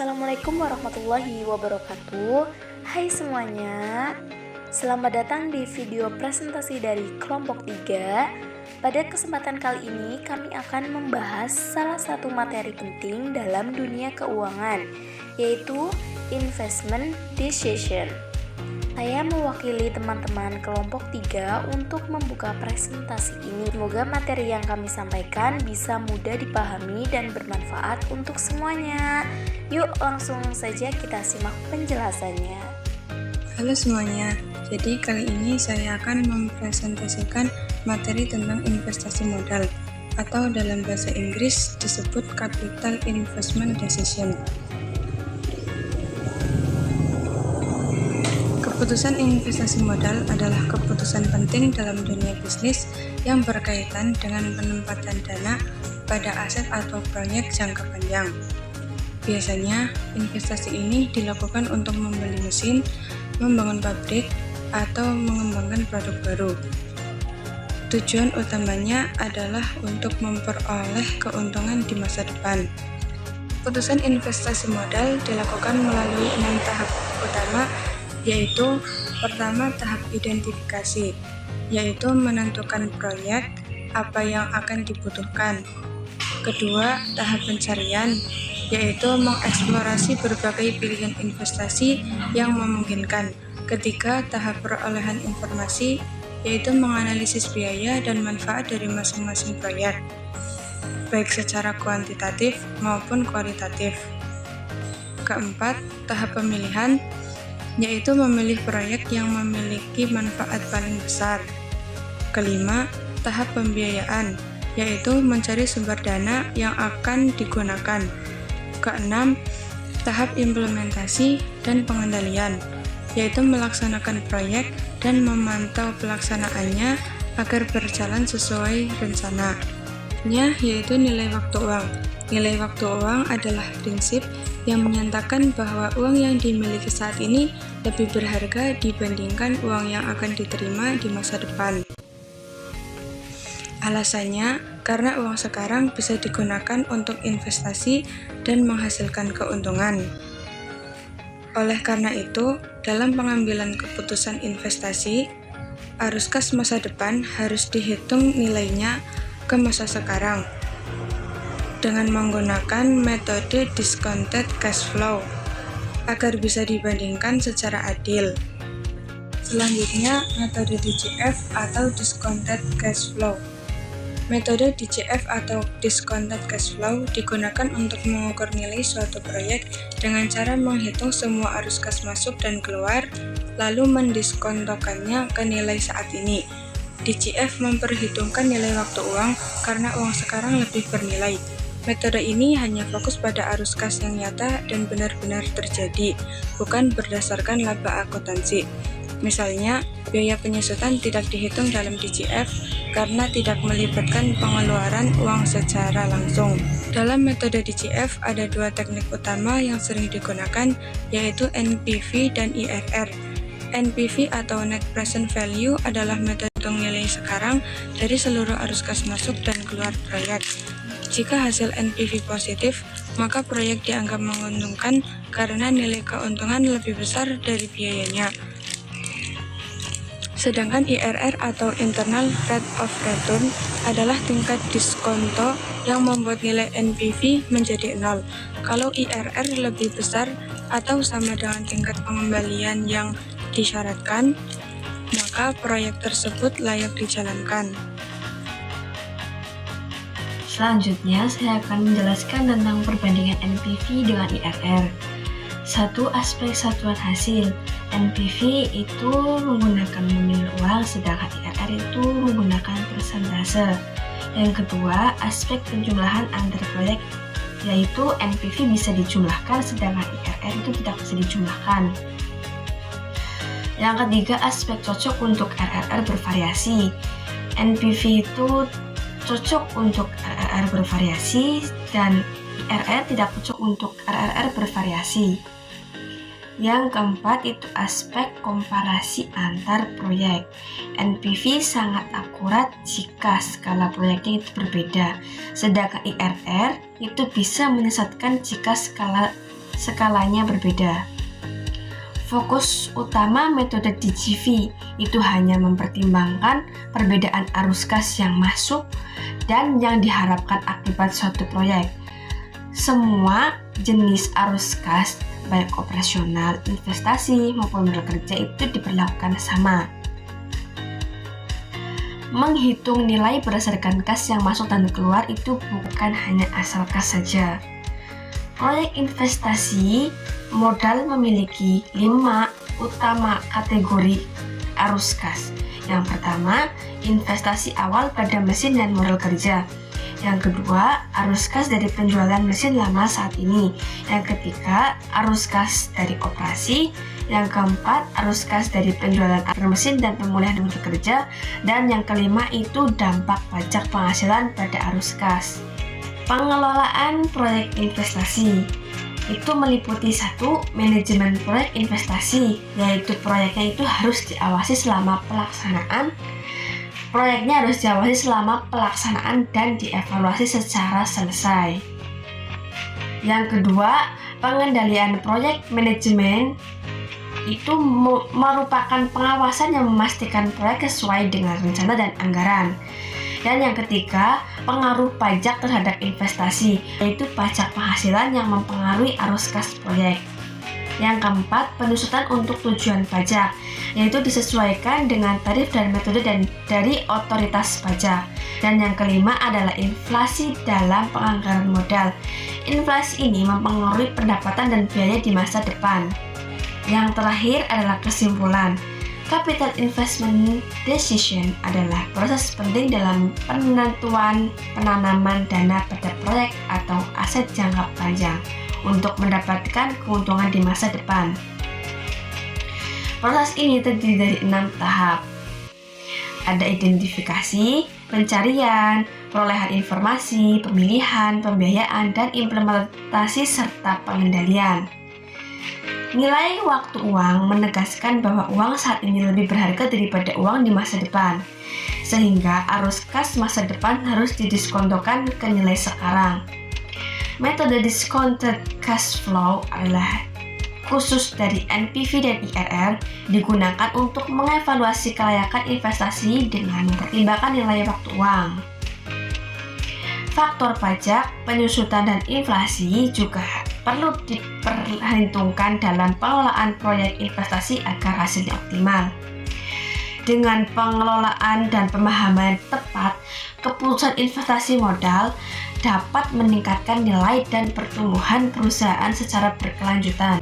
Assalamualaikum warahmatullahi wabarakatuh. Hai semuanya, selamat datang di video presentasi dari kelompok 3. Pada kesempatan kali ini kami akan membahas salah satu materi penting dalam dunia keuangan, yaitu investment decision. Saya mewakili teman-teman kelompok 3 untuk membuka presentasi ini. Semoga materi yang kami sampaikan bisa mudah dipahami dan bermanfaat untuk semuanya. Yuk langsung saja kita simak penjelasannya. Halo semuanya, jadi kali ini saya akan mempresentasikan materi tentang investasi modal atau dalam bahasa Inggris disebut capital investment decision. Keputusan investasi modal adalah keputusan penting dalam dunia bisnis yang berkaitan dengan penempatan dana pada aset atau proyek jangka panjang. Biasanya, investasi ini dilakukan untuk membeli mesin, membangun pabrik, atau mengembangkan produk baru. Tujuan utamanya adalah untuk memperoleh keuntungan di masa depan. Keputusan investasi modal dilakukan melalui 6 tahap utama, yaitu pertama tahap identifikasi, yaitu menentukan proyek apa yang akan dibutuhkan. Kedua, tahap pencarian, yaitu mengeksplorasi berbagai pilihan investasi yang memungkinkan. Ketiga, tahap perolehan informasi, yaitu menganalisis biaya dan manfaat dari masing-masing proyek, baik secara kuantitatif maupun kualitatif. Keempat, tahap pemilihan, yaitu memilih proyek yang memiliki manfaat paling besar. Kelima, tahap pembiayaan, yaitu mencari sumber dana yang akan digunakan. Keenam, tahap implementasi dan pengendalian, yaitu melaksanakan proyek dan memantau pelaksanaannya agar berjalan sesuai rencana. Yaitu nilai waktu uang. Nilai waktu uang adalah prinsip yang menyatakan bahwa uang yang dimiliki saat ini lebih berharga dibandingkan uang yang akan diterima di masa depan. Alasannya, karena uang sekarang bisa digunakan untuk investasi dan menghasilkan keuntungan. Oleh karena itu, dalam pengambilan keputusan investasi, arus kas masa depan harus dihitung nilainya ke masa sekarang dengan menggunakan metode discounted cash flow agar bisa dibandingkan secara adil. Selanjutnya, metode DCF atau discounted cash flow. Metode DCF atau discounted cash flow digunakan untuk mengukur nilai suatu proyek dengan cara menghitung semua arus kas masuk dan keluar, lalu mendiskontokannya ke nilai saat ini. DCF memperhitungkan nilai waktu uang karena uang sekarang lebih bernilai. Metode ini hanya fokus pada arus kas yang nyata dan benar-benar terjadi, bukan berdasarkan laba akuntansi. Misalnya, biaya penyusutan tidak dihitung dalam DCF karena tidak melibatkan pengeluaran uang secara langsung. Dalam metode DCF ada dua teknik utama yang sering digunakan, yaitu NPV dan IRR. NPV atau Net Present Value adalah metode nilai sekarang dari seluruh arus kas masuk dan keluar proyek. Jika hasil NPV positif, maka proyek dianggap menguntungkan karena nilai keuntungan lebih besar dari biayanya. Sedangkan IRR atau Internal Rate of Return adalah tingkat diskonto yang membuat nilai NPV menjadi 0. Kalau IRR lebih besar atau sama dengan tingkat pengembalian yang disyaratkan, maka proyek tersebut layak dijalankan. Selanjutnya, saya akan menjelaskan tentang perbandingan NPV dengan IRR. Satu, aspek satuan hasil. NPV itu menggunakan nominal uang, sedangkan IRR itu menggunakan persentase. Yang kedua, aspek penjumlahan antar proyek, yaitu NPV bisa dijumlahkan, sedangkan IRR itu tidak bisa dijumlahkan. Yang ketiga, aspek cocok untuk RRR bervariasi. NPV itu cocok untuk RRR bervariasi dan IRR tidak cocok untuk RRR bervariasi. Yang keempat itu aspek komparasi antar proyek. NPV sangat akurat jika skala proyeknya itu berbeda, sedangkan IRR itu bisa menyesatkan jika skala skalanya berbeda. Fokus utama metode DGV itu hanya mempertimbangkan perbedaan arus kas yang masuk dan yang diharapkan akibat suatu proyek. Semua jenis arus kas, baik operasional, investasi, maupun modal kerja itu diperlakukan sama. Menghitung nilai berdasarkan kas yang masuk dan keluar itu bukan hanya asal kas saja. Proyek investasi modal memiliki 5 utama kategori arus kas. Yang pertama, investasi awal pada mesin dan modal kerja. Yang kedua, arus kas dari penjualan mesin lama saat ini. Yang ketiga, arus kas dari operasi. Yang keempat, arus kas dari penjualan mesin dan pemulihan modal kerja. Dan yang kelima itu dampak pajak penghasilan pada arus kas. Pengelolaan proyek investasi itu meliputi 1. Manajemen proyek investasi, yaitu proyeknya itu harus diawasi selama pelaksanaan. Proyeknya harus diawasi selama pelaksanaan dan dievaluasi secara selesai. Yang kedua, pengendalian proyek manajemen itu merupakan pengawasan yang memastikan proyek sesuai dengan rencana dan anggaran. Dan yang ketiga, pengaruh pajak terhadap investasi, yaitu pajak penghasilan yang mempengaruhi arus kas proyek. Yang keempat, penyusutan untuk tujuan pajak, yaitu disesuaikan dengan tarif dan metode dari otoritas pajak. Dan yang kelima adalah inflasi dalam penganggaran modal. Inflasi ini mempengaruhi pendapatan dan biaya di masa depan. Yang terakhir adalah kesimpulan. Capital Investment Decision adalah proses penting dalam penentuan penanaman dana pada proyek atau aset jangka panjang untuk mendapatkan keuntungan di masa depan. Proses ini terdiri dari 6 tahap. Ada identifikasi, pencarian, perolehan informasi, pemilihan, pembiayaan, dan implementasi serta pengendalian. Nilai waktu uang menegaskan bahwa uang saat ini lebih berharga daripada uang di masa depan, sehingga arus kas masa depan harus didiskontokan ke nilai sekarang. Metode discounted cash flow adalah khusus dari NPV dan IRR, digunakan untuk mengevaluasi kelayakan investasi dengan mempertimbangkan nilai waktu uang. Faktor pajak, penyusutan, dan inflasi juga perlu diperhitungkan dalam pengelolaan proyek investasi agar hasilnya optimal. Dengan pengelolaan dan pemahaman yang tepat, keputusan investasi modal dapat meningkatkan nilai dan pertumbuhan perusahaan secara berkelanjutan.